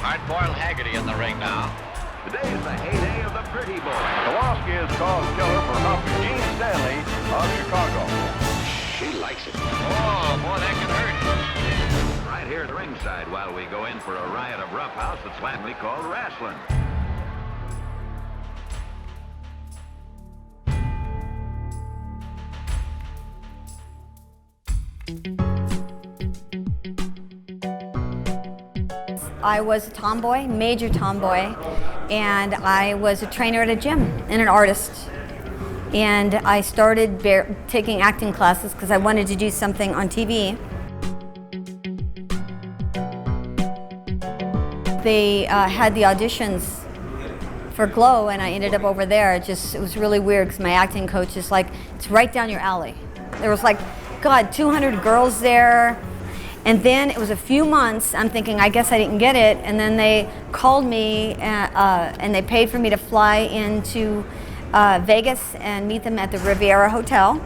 Hard-boiled Haggerty in the ring now. Today is the heyday of the pretty boy. Kowalski is called killer for helping Gene Stanley of Chicago. She likes it. Oh, boy, that can hurt. Right here at ringside while we go in for a riot of roughhouse that's flatly called wrestling. I was a tomboy, major tomboy, and I was a trainer at a gym and an artist. And I started taking acting classes because I wanted to do something on TV. They had the auditions for Glow, and I ended up over there. It was really weird because my acting coach is like, it's right down your alley. There was like, God, 200 girls there. And then it was a few months, I'm thinking, I guess I didn't get it, and then they called me and they paid for me to fly into Vegas and meet them at the Riviera Hotel.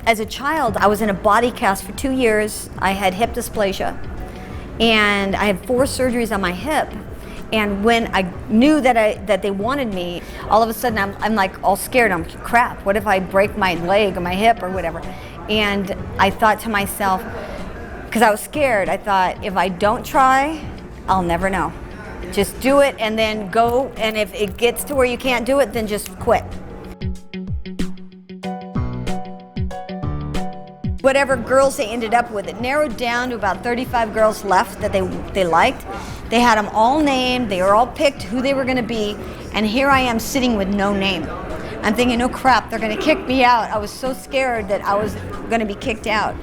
As a child, I was in a body cast for 2 years. I had hip dysplasia, and I had 4 surgeries on my hip. And when I knew that they wanted me, all of a sudden I'm like all scared. I'm crap, what if I break my leg or my hip or whatever? And I thought to myself, because I was scared, I thought, if I don't try, I'll never know. Just do it and then go, and if it gets to where you can't do it, then just quit. Whatever girls they ended up with, it narrowed down to about 35 girls left that they liked. They had them all named, they were all picked who they were gonna be, and here I am sitting with no name. I'm thinking, oh crap, they're gonna kick me out. I was so scared that I was gonna be kicked out.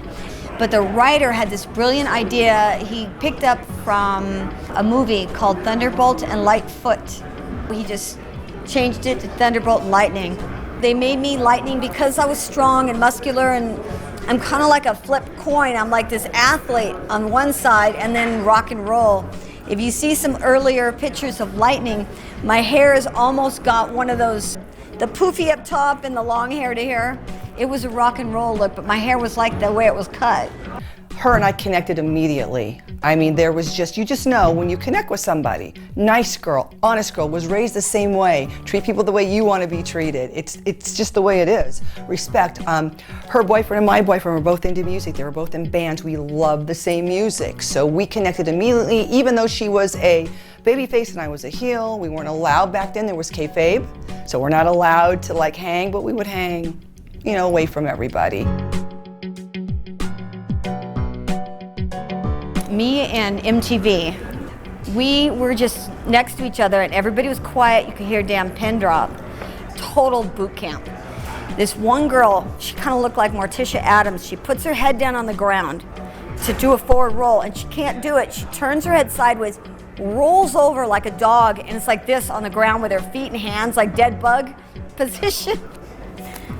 But the writer had this brilliant idea he picked up from a movie called Thunderbolt and Lightfoot. He just changed it to Thunderbolt and Lightning. They made me Lightning because I was strong and muscular, and I'm kind of like a flip coin. I'm like this athlete on one side and then rock and roll. If you see some earlier pictures of Lightning, my hair has almost got one of those, the poofy up top and the long hair to here. It was a rock and roll look, but my hair was like the way it was cut. Her and I connected immediately. I mean, there was just, you just know when you connect with somebody. Nice girl, honest girl, was raised the same way. Treat people the way you want to be treated. It's just the way it is. Respect. Her boyfriend and my boyfriend were both into music. They were both in bands. We loved the same music. So we connected immediately, even though she was a babyface and I was a heel. We weren't allowed back then. There was kayfabe. So we're not allowed to like hang, but we would hang, you know, away from everybody. Me and MTV, we were just next to each other and everybody was quiet. You could hear a damn pin drop. Total boot camp. This one girl, she kind of looked like Morticia Adams. She puts her head down on the ground to do a forward roll and she can't do it. She turns her head sideways, rolls over like a dog, and it's like this on the ground with her feet and hands like dead bug position.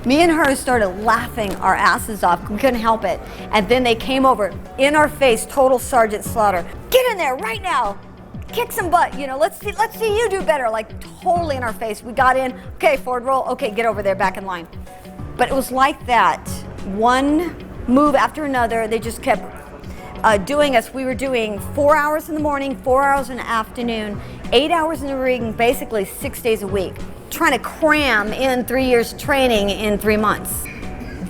Me and her started laughing our asses off. We couldn't help it. And then they came over in our face, total Sergeant Slaughter. Get in there right now. Kick some butt. You know, let's see you do better. Like totally in our face. We got in. Okay, forward roll. Okay, get over there, back in line. But it was like that. One move after another. They just kept doing us. We were doing 4 hours in the morning, 4 hours in the afternoon, 8 hours in the ring, basically 6 days a week. Trying to cram in 3 years training in 3 months.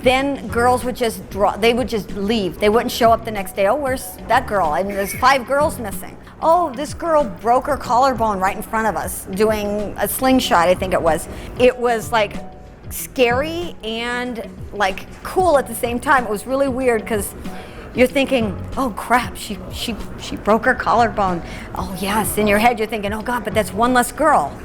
Then girls would just they would just leave. They wouldn't show up the next day. Oh, where's that girl? And there's 5 girls missing. Oh, this girl broke her collarbone right in front of us doing a slingshot, I think it was. It was like scary and like cool at the same time. It was really weird because you're thinking, oh crap, she broke her collarbone. Oh yes, in your head you're thinking, oh God, but that's one less girl.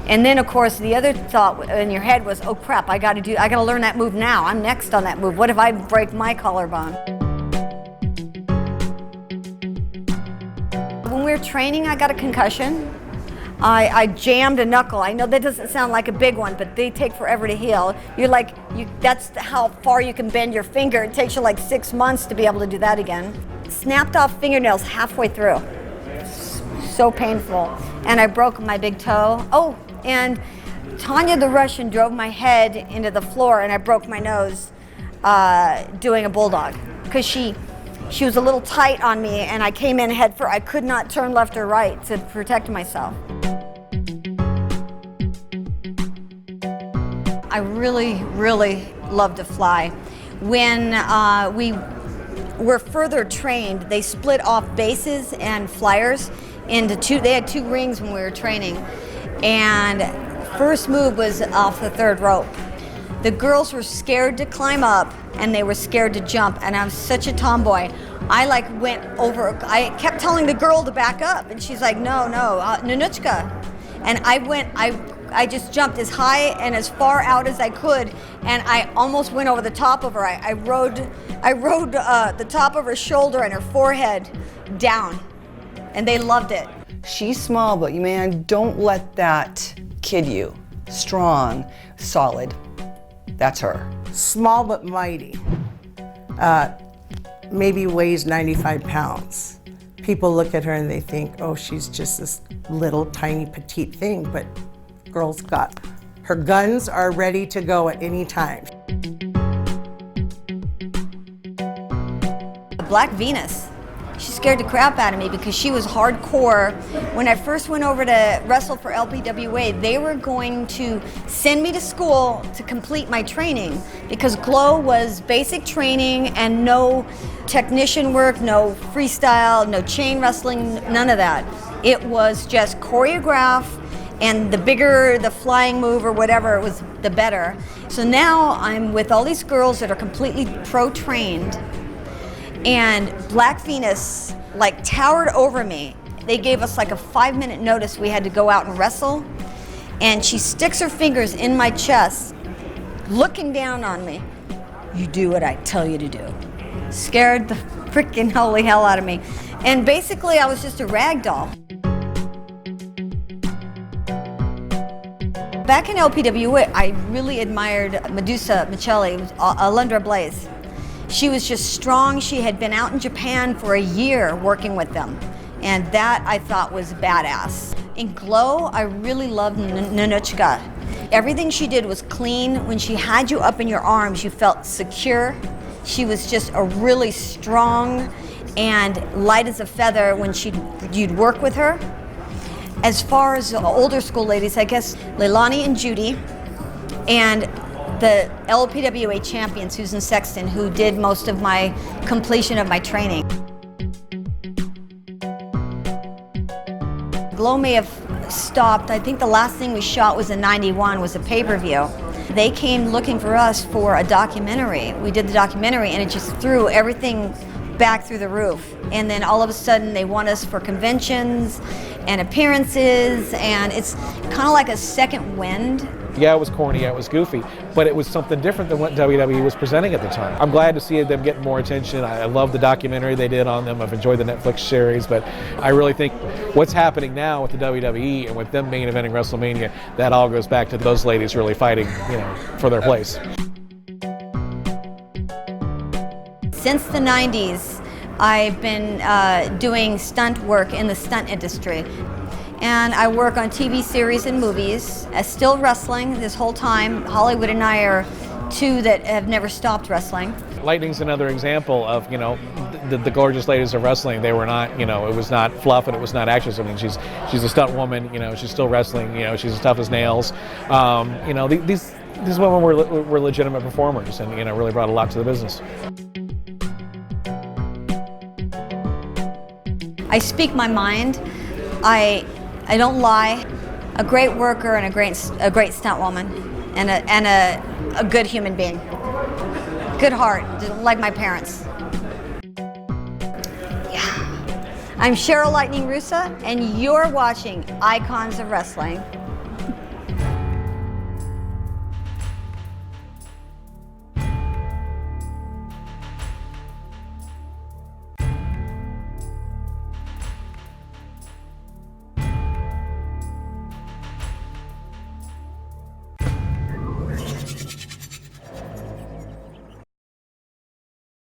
And then of course the other thought in your head was, oh crap, I gotta learn that move now. I'm next on that move. What if I break my collarbone? When we were training, I got a concussion. I jammed a knuckle. I know that doesn't sound like a big one, but they take forever to heal. That's how far you can bend your finger. It takes you like 6 months to be able to do that again. Snapped off fingernails halfway through. So painful. And I broke my big toe. Oh, and Tanya the Russian drove my head into the floor and I broke my nose doing a bulldog. Because she She was a little tight on me, and I came in head first. I could not turn left or right to protect myself. I really, really love to fly. When we were further trained, they split off bases and flyers into two. They had 2 rings when we were training, and first move was off the 3rd rope. The girls were scared to climb up, and they were scared to jump, and I'm such a tomboy. I went over, I kept telling the girl to back up, and she's like, no, Nanuchka. And I just jumped as high and as far out as I could, and I almost went over the top of her. I rode the top of her shoulder and her forehead down, and they loved it. She's small, but man, don't let that kid you. Strong, solid. That's her. Small but mighty. Maybe weighs 95 pounds. People look at her and they think, oh, she's just this little tiny petite thing, but girl's got her guns are ready to go at any time. Black Venus. She scared the crap out of me because she was hardcore. When I first went over to wrestle for LPWA, they were going to send me to school to complete my training because Glow was basic training and no technician work, no freestyle, no chain wrestling, none of that. It was just choreograph, and the bigger the flying move or whatever, it was the better. So now I'm with all these girls that are completely pro-trained, and Black Venus towered over me. They gave us a 5-minute notice we had to go out and wrestle, and she sticks her fingers in my chest, looking down on me. You do what I tell you to do. Scared the freaking holy hell out of me. And basically I was just a rag doll. Back in LPWA, I really admired Medusa Michelli, Alundra Blaze. She was just strong. She had been out in Japan for a year working with them, and that I thought was badass. In Glow, I really loved Nanuchka. Everything she did was clean. When she had you up in your arms, you felt secure. She was just a really strong and light as a feather when you'd work with her. As far as the older school ladies, I guess Leilani and Judy, and the LPWA champion, Susan Sexton, who did most of my completion of my training. Glow may have stopped. I think the last thing we shot was in '91, was a pay-per-view. They came looking for us for a documentary. We did the documentary, and it just threw everything back through the roof. And then all of a sudden they want us for conventions and appearances, and it's kind of like a second wind. Yeah, it was corny, yeah, it was goofy, but it was something different than what WWE was presenting at the time. I'm glad to see them getting more attention. I love the documentary they did on them. I've enjoyed the Netflix series, but I really think what's happening now with the WWE and with them main eventing WrestleMania, that all goes back to those ladies really fighting, for their place. Since the 90s, I've been doing stunt work in the stunt industry. And I work on TV series and movies. Still wrestling this whole time. Hollywood and I are two that have never stopped wrestling. Lightning's another example of, the gorgeous ladies of wrestling. They were not, it was not fluff and it was not actress. I mean, she's a stunt woman, she's still wrestling, she's as tough as nails. These women were legitimate performers and, really brought a lot to the business. I speak my mind. I don't lie. A great worker and a great stunt woman, and a good human being. Good heart, just like my parents. Yeah. I'm Cheryl Lightning Russa, and you're watching Icons of Wrestling.